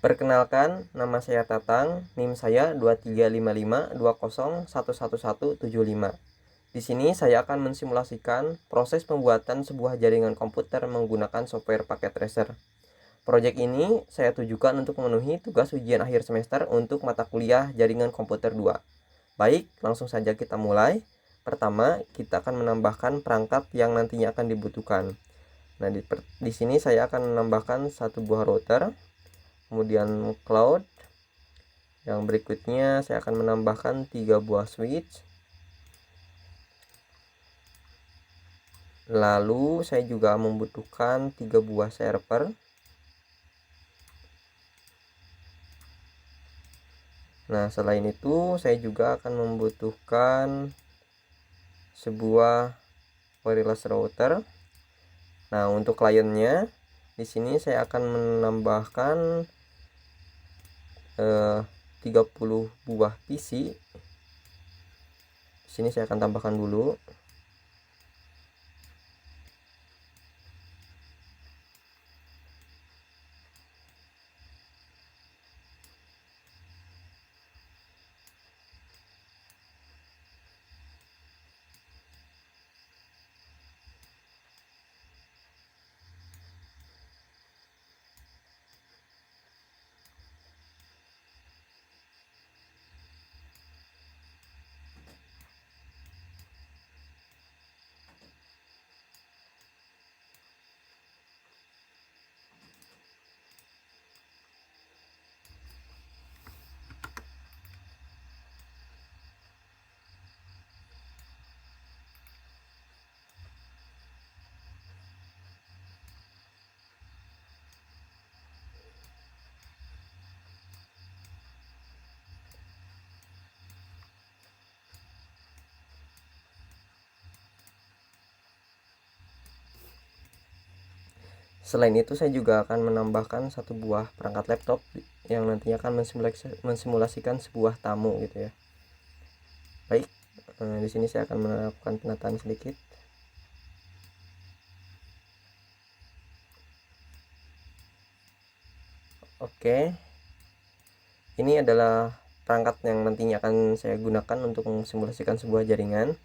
Perkenalkan, nama saya Tatang, NIM saya 235520111175. Di sini saya akan mensimulasikan proses pembuatan sebuah jaringan komputer menggunakan software paket tracer. Proyek ini saya tujukan untuk memenuhi tugas ujian akhir semester untuk mata kuliah jaringan komputer 2. Baik, langsung saja kita mulai. Pertama, kita akan menambahkan perangkat yang nantinya akan dibutuhkan. Nah, di sini saya akan menambahkan satu buah router, kemudian cloud. Yang berikutnya saya akan menambahkan 3 buah switch. Lalu saya juga membutuhkan 3 buah server. Nah, selain itu saya juga akan membutuhkan sebuah wireless router. Nah, untuk kliennya di sini saya akan menambahkan 30 buah PC. Di sini saya akan tambahkan dulu. Selain itu saya juga akan menambahkan satu buah perangkat laptop yang nantinya akan mensimulasikan sebuah tamu gitu ya. Baik, di sini saya akan melakukan penataan sedikit. Oke, ini adalah perangkat yang nantinya akan saya gunakan untuk mensimulasikan sebuah jaringan.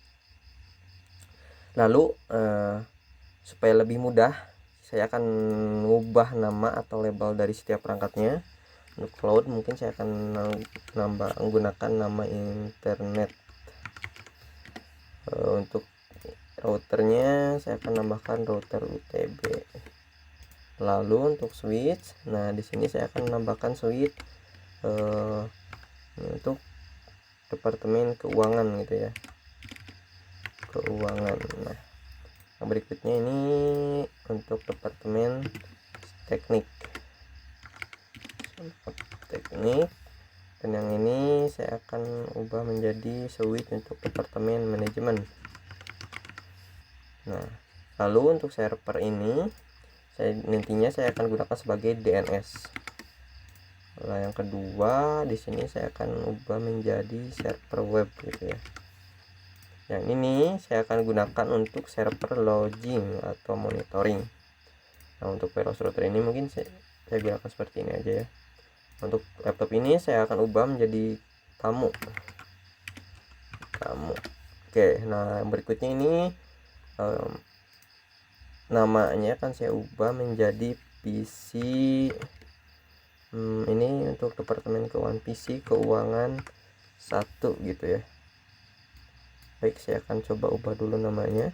Lalu supaya lebih mudah, saya akan mengubah nama atau label dari setiap perangkatnya. Untuk cloud mungkin saya akan menggunakan nama internet. Untuk routernya saya akan nambahkan router UTB. Lalu untuk switch, nah di sini saya akan menambahkan switch untuk departemen keuangan gitu ya, keuangan. Nah, yang berikutnya ini untuk departemen teknik, dan yang ini saya akan ubah menjadi switch untuk departemen manajemen. Nah, lalu untuk server ini nantinya saya akan gunakan sebagai DNS. Nah, yang kedua di sini saya akan ubah menjadi server web gitu ya. Yang ini saya akan gunakan untuk server login atau monitoring. Nah, untuk wireless router ini mungkin saya gunakan seperti ini aja ya. Untuk laptop ini saya akan ubah menjadi tamu. Oke, nah berikutnya ini namanya akan saya ubah menjadi PC. Ini untuk departemen keuangan, PC keuangan 1 gitu ya. Baik, saya akan coba ubah dulu namanya.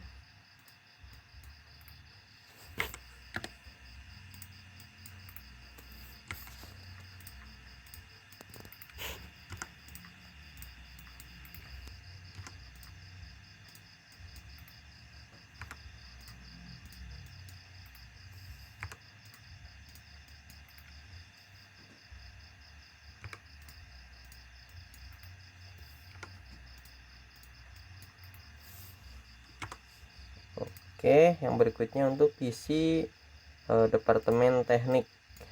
Oke, yang berikutnya untuk PC departemen teknik,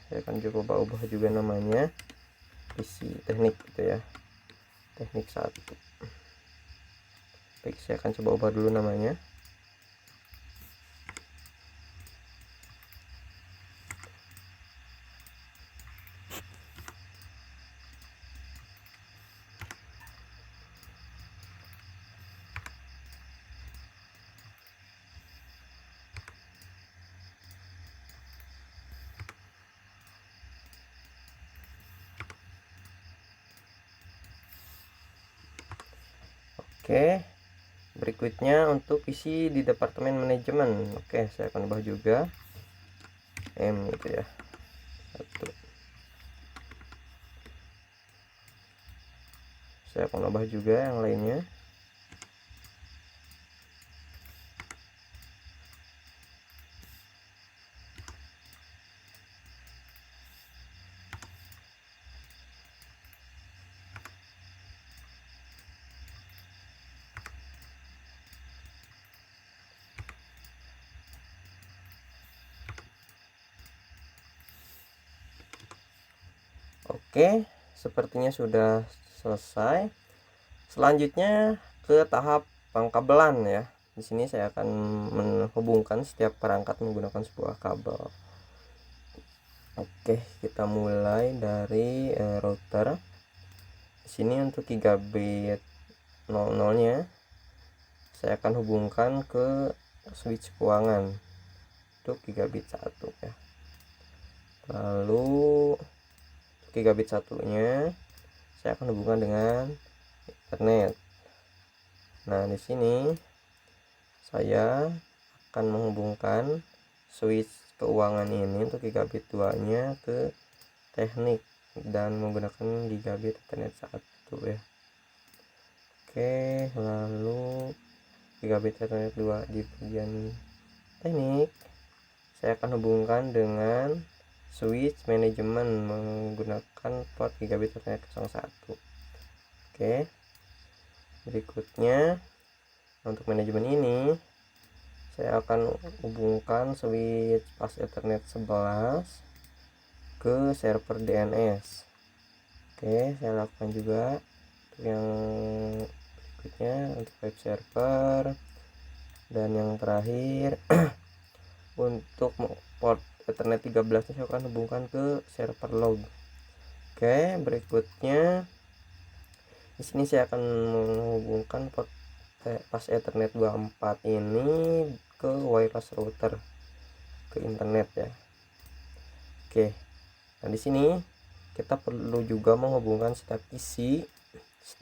saya akan coba ubah juga namanya PC teknik gitu ya, teknik 1. Baik, saya akan coba ubah dulu namanya. Oke, berikutnya untuk isi di departemen manajemen. Oke, saya akan ubah juga M itu ya, 1. Saya akan ubah juga yang lainnya. Oke, sepertinya sudah selesai. Selanjutnya ke tahap pengkabelan ya. Di sini saya akan menghubungkan setiap perangkat menggunakan sebuah kabel. Oke, kita mulai dari router. Di sini untuk gigabit 00-nya saya akan hubungkan ke switch keuangan untuk gigabit 1 ya. Lalu gigabit 1-nya saya akan hubungkan dengan internet. Nah, di sini saya akan menghubungkan switch keuangan ini untuk gigabit 2-nya ke teknik dan menggunakan gigabit internet 1 ya. Oke, lalu gigabit internet 2 di bagian teknik saya akan hubungkan dengan switch manajemen menggunakan port gigabit internet 01. Oke, berikutnya untuk manajemen ini saya akan hubungkan switch pas ethernet 11 ke server DNS. Oke, saya lakukan juga untuk yang berikutnya untuk web server, dan yang terakhir untuk port ethernet 13 saya akan hubungkan ke server log. Oke, berikutnya di sini saya akan menghubungkan port pas ethernet 24 ini ke wireless router ke internet ya. Oke, nah di sini kita perlu juga menghubungkan setiap isi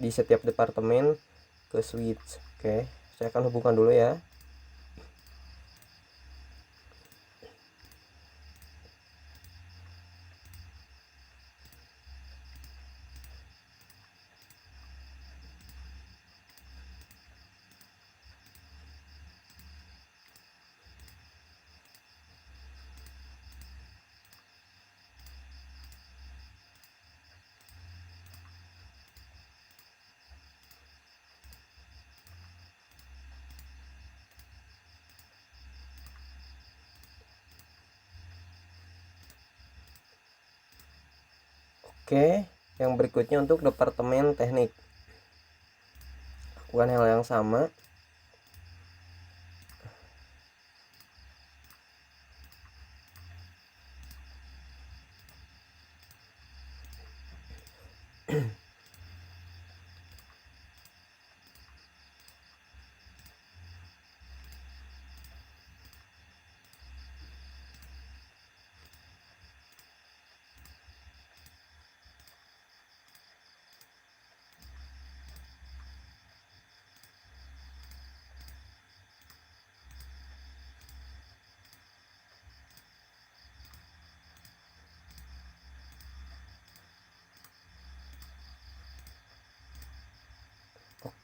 di setiap departemen ke switch. Oke, saya akan hubungkan dulu ya. Oke, yang berikutnya untuk departemen teknik, lakukan hal yang sama.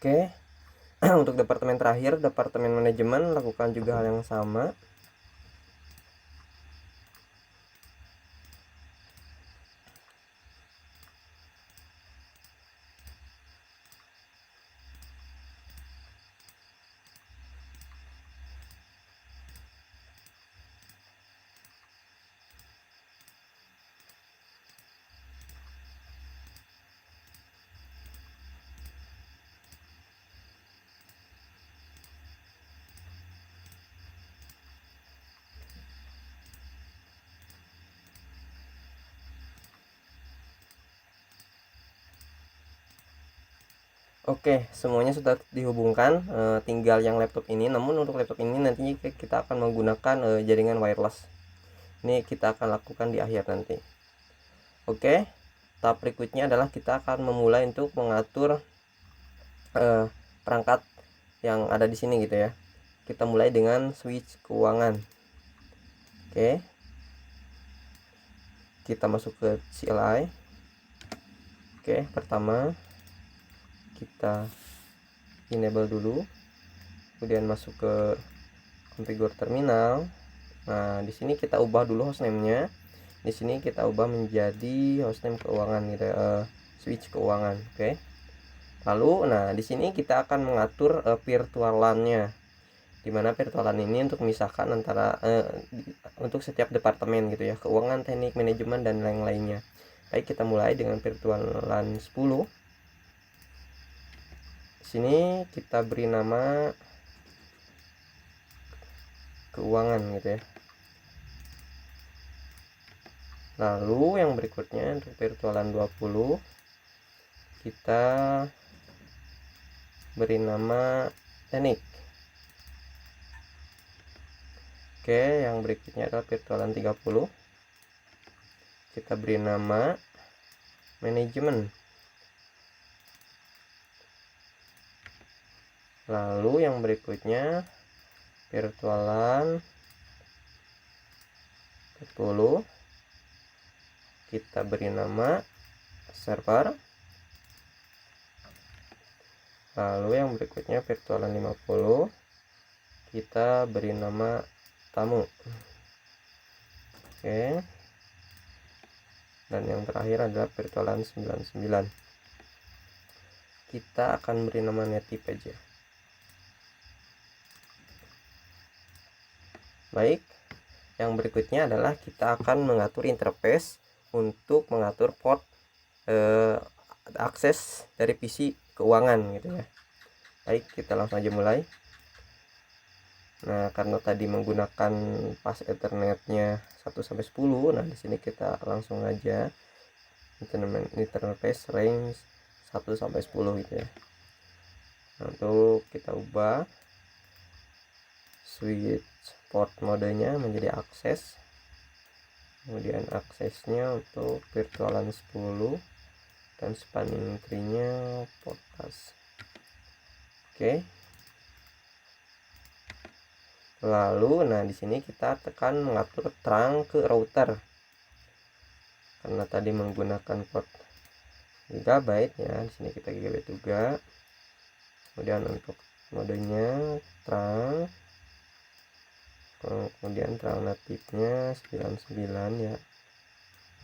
Oke, untuk departemen terakhir, departemen manajemen, lakukan juga hal yang sama. Oke, semuanya sudah dihubungkan, tinggal yang laptop ini. Namun untuk laptop ini nantinya kita akan menggunakan jaringan wireless. Ini kita akan lakukan di akhir nanti. Oke, tahap berikutnya adalah kita akan memulai untuk mengatur perangkat yang ada di sini gitu ya. Kita mulai dengan switch keuangan. Oke. Kita masuk ke CLI. Oke, pertama kita enable dulu. Kemudian masuk ke configure terminal. Nah, di sini kita ubah dulu hostname-nya. Di sini kita ubah menjadi hostname keuangan gitu, switch keuangan. Oke. Lalu, nah di sini kita akan mengatur virtual LAN-nya. Dimana virtual LAN ini untuk memisahkan antara untuk setiap departemen gitu ya, keuangan, teknik, manajemen dan lain-lainnya. Baik, kita mulai dengan virtual LAN 10. Di sini kita beri nama keuangan gitu ya. Lalu yang berikutnya untuk virtual LAN 20 kita beri nama teknik. Oke, yang berikutnya adalah virtual LAN 30. Kita beri nama manajemen. Lalu yang berikutnya virtual LAN 40. Kita beri nama server. Lalu yang berikutnya virtual LAN 50. Kita beri nama tamu. Oke. Dan yang terakhir adalah virtual LAN 99. Kita akan beri nama native aja. Baik. Yang berikutnya adalah kita akan mengatur interface untuk mengatur port akses dari PC keuangan gitu ya. Baik, kita langsung aja mulai. Nah, karena tadi menggunakan pas Ethernetnya 1 sampai 10, nah di sini kita langsung aja interface range 1 sampai 10 gitu ya. Nah, untuk kita ubah switch port modenya menjadi akses. Kemudian aksesnya untuk virtual LAN 10 dan spanning tree-nya podcast. Oke. Lalu, nah di sini kita tekan mengatur trunk ke router. Karena tadi menggunakan port gigabyte ya, di sini kita gigabyte juga. Kemudian untuk modenya trunk. Kemudian trunk native-nya 99 ya.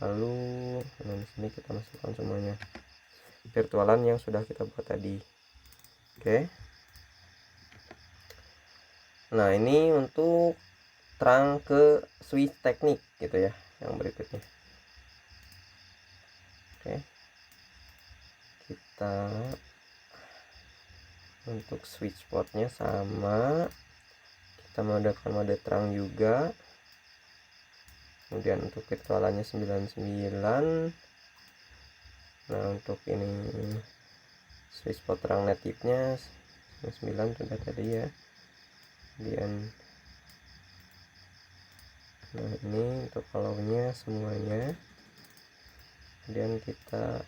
Lalu di sini kita masukkan semuanya virtualan yang sudah kita buat tadi. Oke. Nah, ini untuk trunk ke switch teknik gitu ya, yang berikutnya. Oke. Kita untuk switch portnya sama, kita modekan mode trunk juga. Kemudian untuk virtualannya 99. Nah, untuk ini switch port trunk native-nya 99 sudah tadi ya. Kemudian nah ini untuk color-nya semuanya. Kemudian kita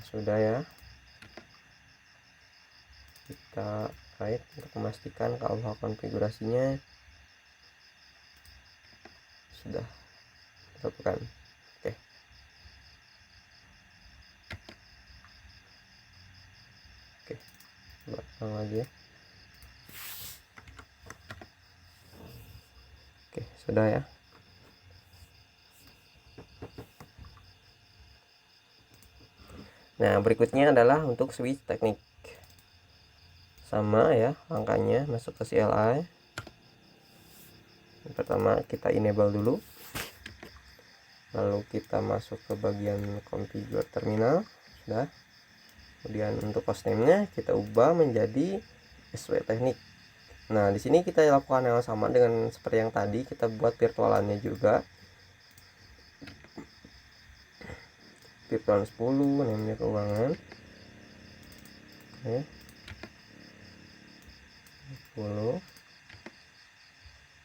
sudah ya, kita kait untuk memastikan KUH konfigurasinya sudah dilakukan. Oke. Coba lagi ya. Oke, sudah ya. Nah, berikutnya adalah untuk switch teknik. Sama ya langkahnya, masuk ke CLI. Yang pertama kita enable dulu. Lalu kita masuk ke bagian configure terminal. Sudah. Kemudian untuk hostname-nya kita ubah menjadi SW teknik. Nah, di sini kita lakukan yang sama dengan seperti yang tadi, kita buat virtualannya juga. Virtual 10, namanya keuangan. Oke. 10.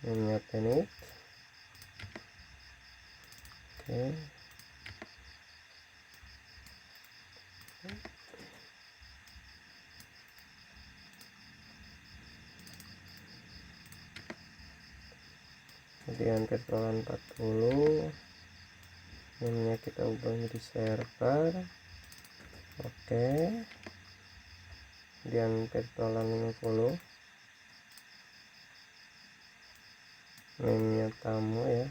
Namanya teknik. Oke. kemudian virtualan 40, namanya kita ubah menjadi server. Oke, kemudian virtualan 50, namanya tamu ya.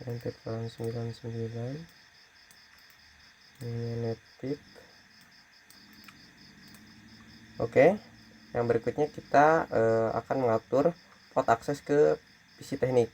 Dan virtualan 99, namanya native. Oke, yang berikutnya kita akan mengatur port akses ke PC teknik.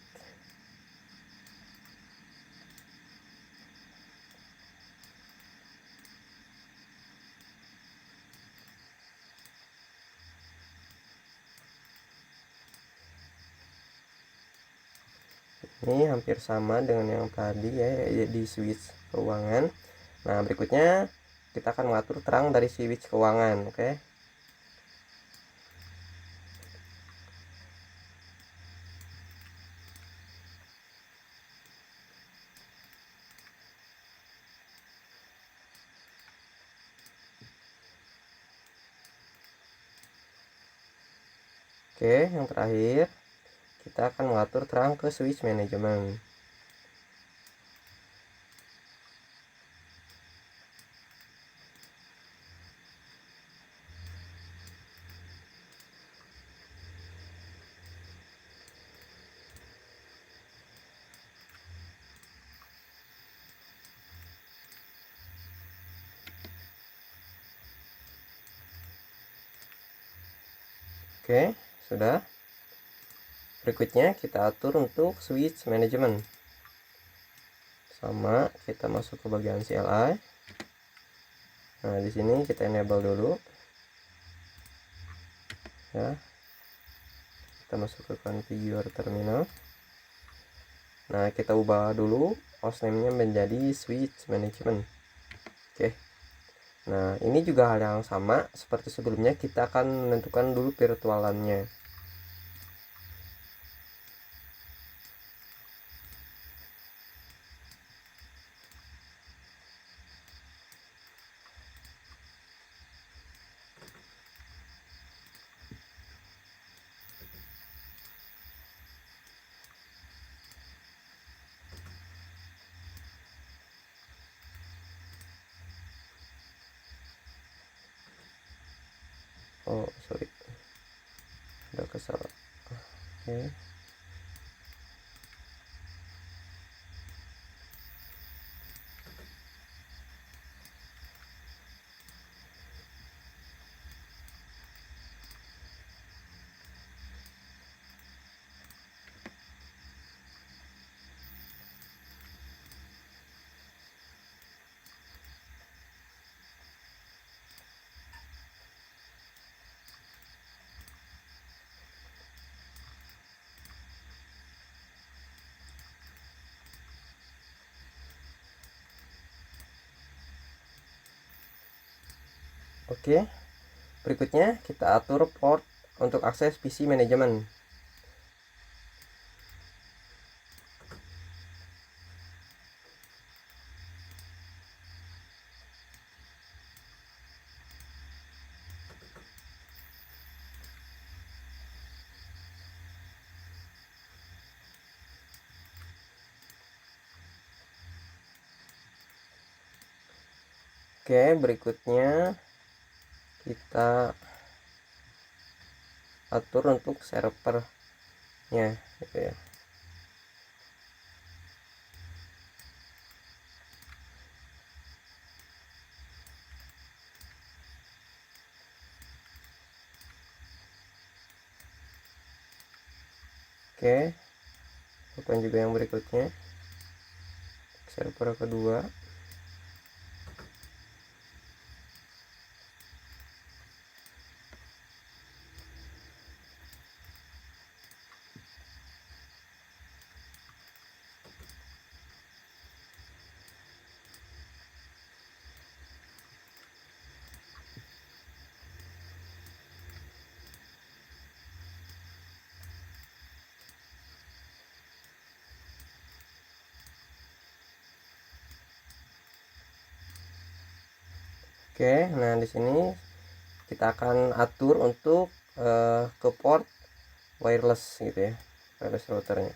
Ini hampir sama dengan yang tadi ya, di switch keuangan. Nah, berikutnya kita akan mengatur terang dari switch keuangan. Oke. Oke, yang terakhir kita akan mengatur terang ke switch manajemen. Oke, sudah. Berikutnya kita atur untuk switch manajemen. Sama, kita masuk ke bagian CLI. Nah, di sini kita enable dulu. Ya. Kita masuk ke configure terminal. Nah, kita ubah dulu host name-nya menjadi switch management. Oke. Nah, ini juga hal yang sama seperti sebelumnya, kita akan menentukan dulu virtualannya. Oh, sorry. Udah kesalah. Oke. Oke. Berikutnya kita atur port untuk akses PC manajemen. Oke, berikutnya kita atur untuk servernya gitu ya. Oke, lakukan juga yang berikutnya, server kedua. Oke, nah di sini kita akan atur untuk ke port wireless gitu ya, wireless routernya.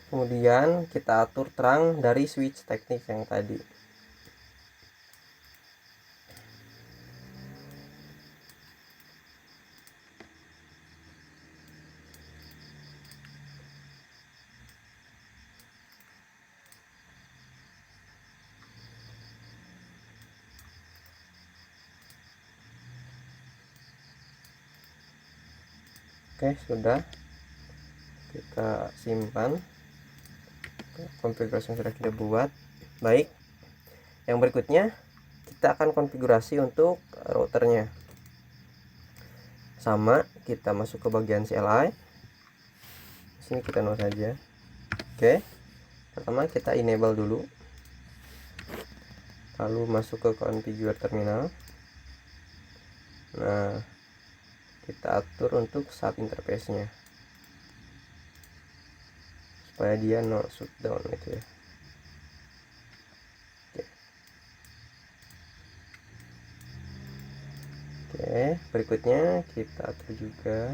Kemudian kita atur terang dari switch teknik yang tadi. Oke, sudah, kita simpan konfigurasi yang sudah kita buat. Baik, yang berikutnya kita akan konfigurasi untuk routernya. Sama, kita masuk ke bagian CLI. Di sini kita no saja. Oke, pertama kita enable dulu, lalu masuk ke configure terminal. Nah, kita atur untuk sub interface nya supaya dia no shutdown gitu ya. Oke, berikutnya kita atur juga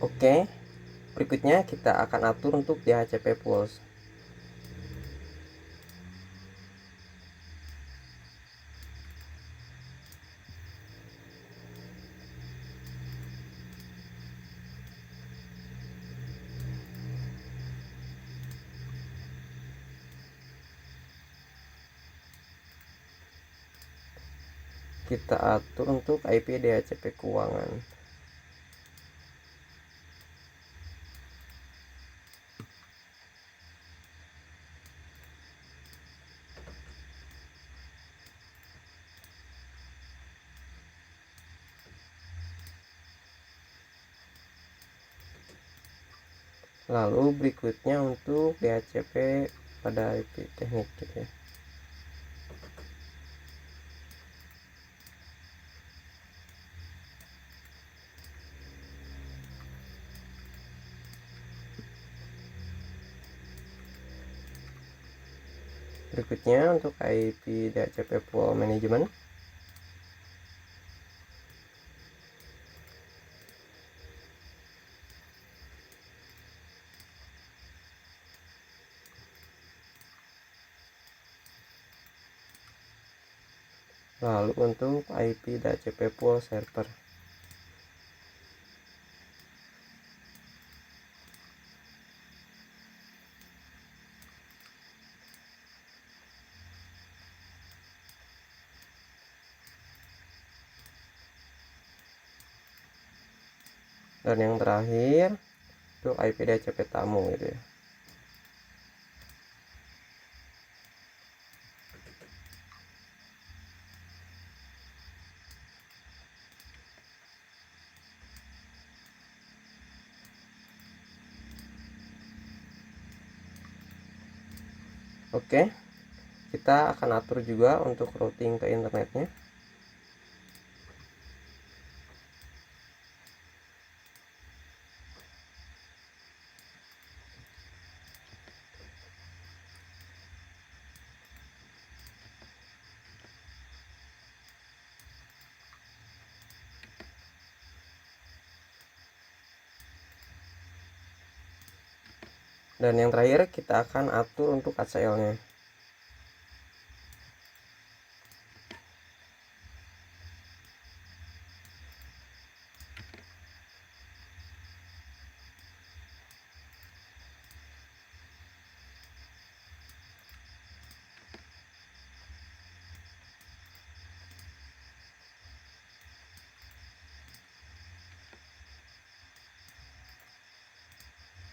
oke. Berikutnya kita akan atur untuk DHCP pulse. Kita atur untuk IP DHCP keuangan. Lalu berikutnya untuk DHCP pada IP teknik gitu ya. Berikutnya untuk IP DHCP pool management. Lalu untuk IP DHCP pool server. Dan yang terakhir untuk IP DHCP tamu gitu ya. Oke, kita akan atur juga untuk routing ke internetnya. Dan yang terakhir kita akan atur untuk ACL-nya.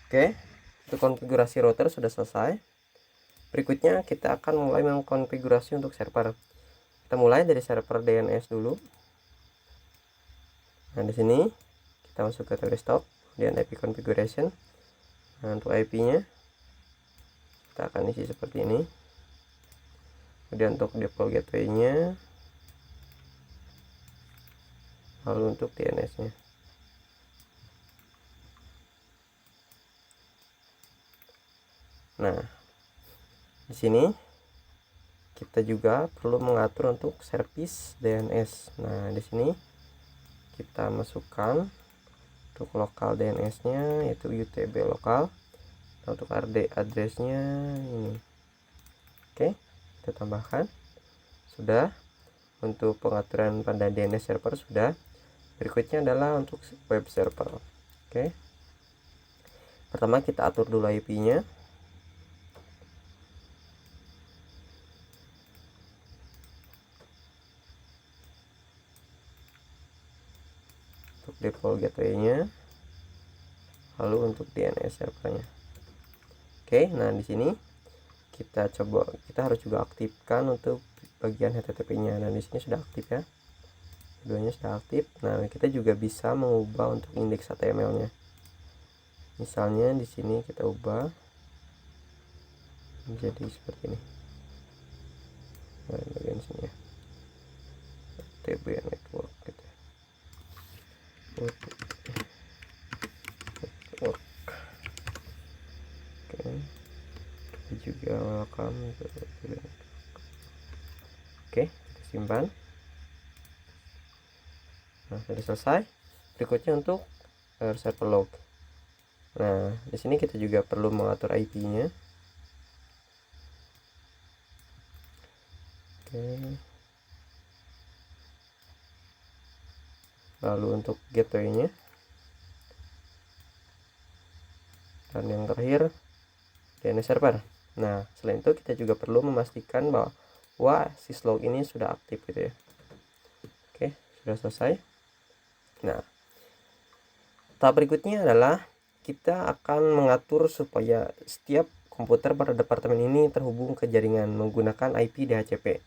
Oke, untuk konfigurasi router sudah selesai. Berikutnya kita akan mulai mengkonfigurasi untuk server. Kita mulai dari server DNS dulu. Nah, di sini kita masuk ke desktop, kemudian IP configuration. Nah, untuk IP-nya kita akan isi seperti ini. Kemudian untuk default gateway-nya, lalu untuk DNS-nya. Nah, di sini kita juga perlu mengatur untuk service DNS. Nah, di sini kita masukkan untuk lokal DNS-nya yaitu UTB lokal. Nah, untuk RD address-nya ini. Oke, kita tambahkan. Sudah. Untuk pengaturan pada DNS server sudah. Berikutnya adalah untuk web server. Oke. Pertama kita atur dulu IP-nya. Default gateway-nya, lalu untuk DNS servernya. Oke, nah di sini kita harus juga aktifkan untuk bagian HTTP-nya. Dan di sini sudah aktif ya, keduanya sudah aktif. Nah, kita juga bisa mengubah untuk indeks HTML-nya. Misalnya di sini kita ubah menjadi seperti ini. Nah, bagian sini ya, HTTP network gitu. Network. Oke, kita juga welcome. Oke, kita simpan. Nah, sudah selesai. Berikutnya untuk server log. Nah, di sini kita juga perlu mengatur IP-nya. Oke. Lalu untuk gateway-nya. Dan yang terakhir DNS server. Nah, selain itu kita juga perlu memastikan bahwa syslog ini sudah aktif gitu ya. Oke, sudah selesai. Nah, tahap berikutnya adalah kita akan mengatur supaya setiap komputer pada departemen ini terhubung ke jaringan menggunakan IP DHCP.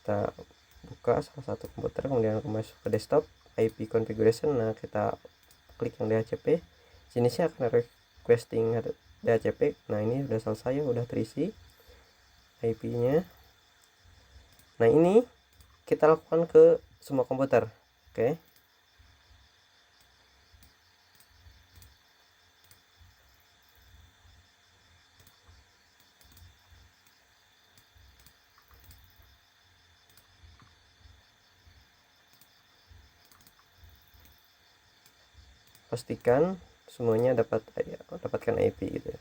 Kita buka salah satu komputer, kemudian masuk ke desktop, IP configuration. Nah, kita klik yang DHCP. Sini sih akan requesting DHCP. Nah, ini sudah selesai ya, sudah terisi IP-nya. Nah, ini kita lakukan ke semua komputer. Oke. Pastikan semuanya dapatkan IP gitu ya.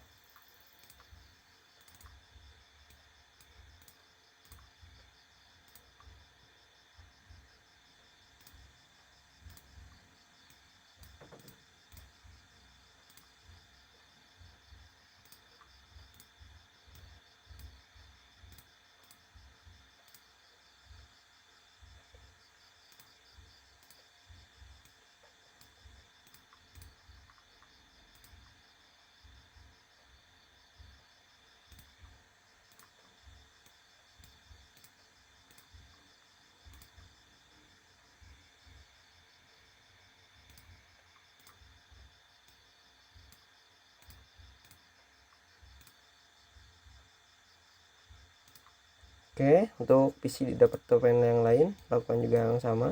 Oke, untuk PC di departemen yang lain lakukan juga yang sama.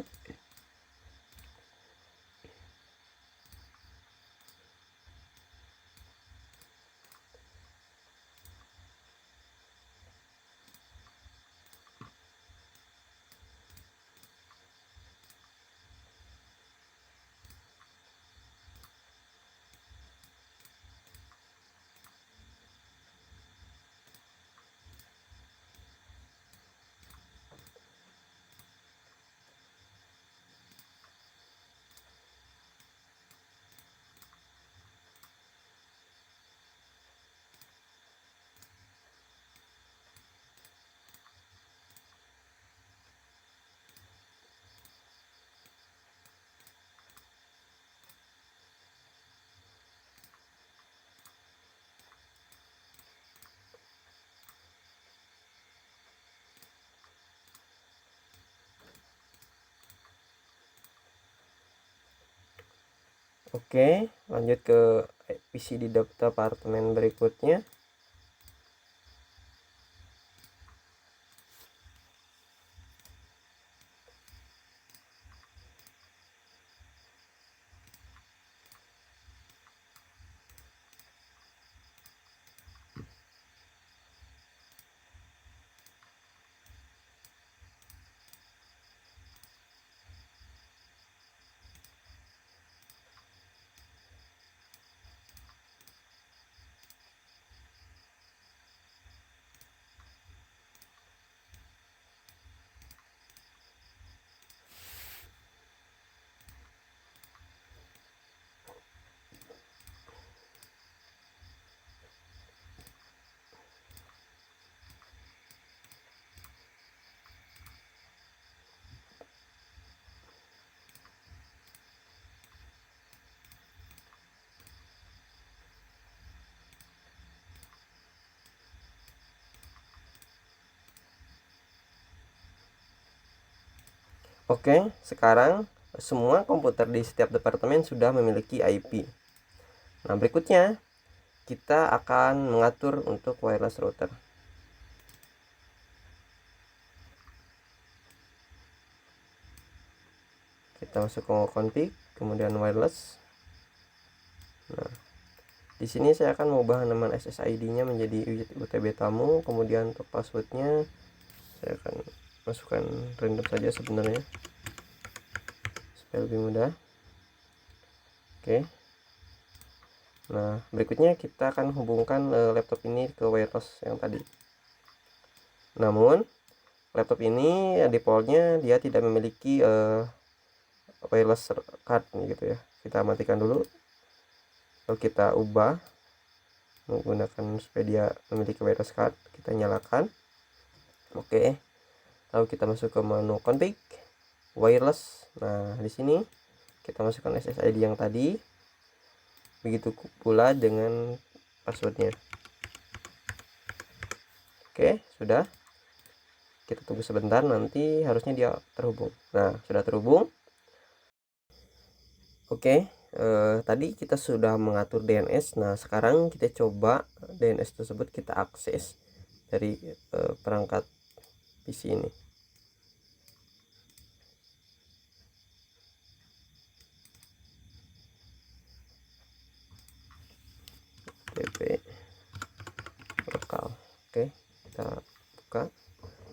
Oke, lanjut ke PC di departemen berikutnya. Oke, sekarang semua komputer di setiap departemen sudah memiliki IP. Nah, berikutnya kita akan mengatur untuk wireless router. Kita masuk ke config, kemudian wireless. Nah, di sini saya akan mengubah nama SSID-nya menjadi UTB tamu, kemudian untuk passwordnya saya akan masukkan random saja sebenarnya supaya lebih mudah. Oke. Nah, berikutnya kita akan hubungkan laptop ini ke wireless yang tadi. Namun, laptop ini defaultnya dia tidak memiliki wireless card gitu ya. Kita matikan dulu. Lalu kita ubah menggunakan supaya dia memiliki wireless card. Kita nyalakan. Oke. Lalu kita masuk ke menu config wireless. Nah, di sini kita masukkan SSID yang tadi. Begitu pula dengan passwordnya. Oke, sudah. Kita tunggu sebentar, nanti harusnya dia terhubung. Nah, sudah terhubung. Oke, tadi kita sudah mengatur DNS. Nah, sekarang kita coba DNS tersebut kita akses dari perangkat PC ini. DP lokal. Oke, kita buka.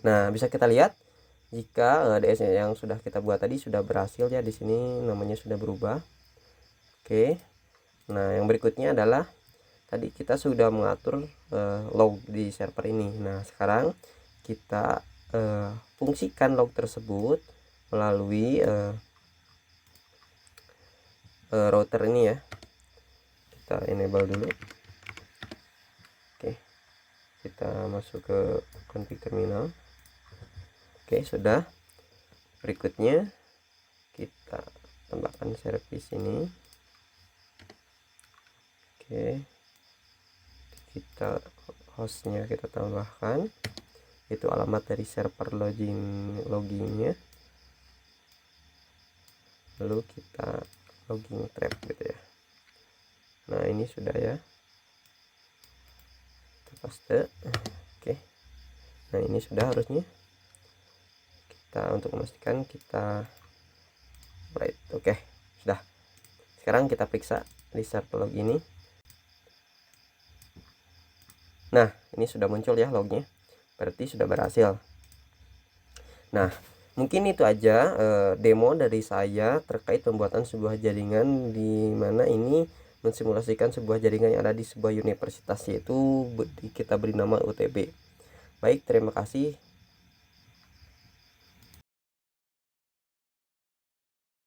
Nah, bisa kita lihat jika DNS yang sudah kita buat tadi sudah berhasil ya. Di sini namanya sudah berubah. Oke. Nah, yang berikutnya adalah tadi kita sudah mengatur log di server ini. Nah, sekarang kita fungsikan log tersebut melalui router ini ya. Kita enable dulu. Oke, kita masuk ke config terminal. Oke, sudah. Berikutnya kita tambahkan servis ini. Oke, kita hostnya kita tambahkan, itu alamat dari server loginnya, lalu kita login trap gitu ya. Nah, ini sudah ya, kita paste. Oke, Nah, ini sudah harusnya. Kita untuk memastikan kita right. Oke, sudah. Sekarang kita periksa di server log ini. Nah, ini sudah muncul ya lognya, berarti sudah berhasil. Nah, mungkin itu aja demo dari saya terkait pembuatan sebuah jaringan, di mana ini mensimulasikan sebuah jaringan yang ada di sebuah universitas, yaitu kita beri nama UTB. Baik, terima kasih.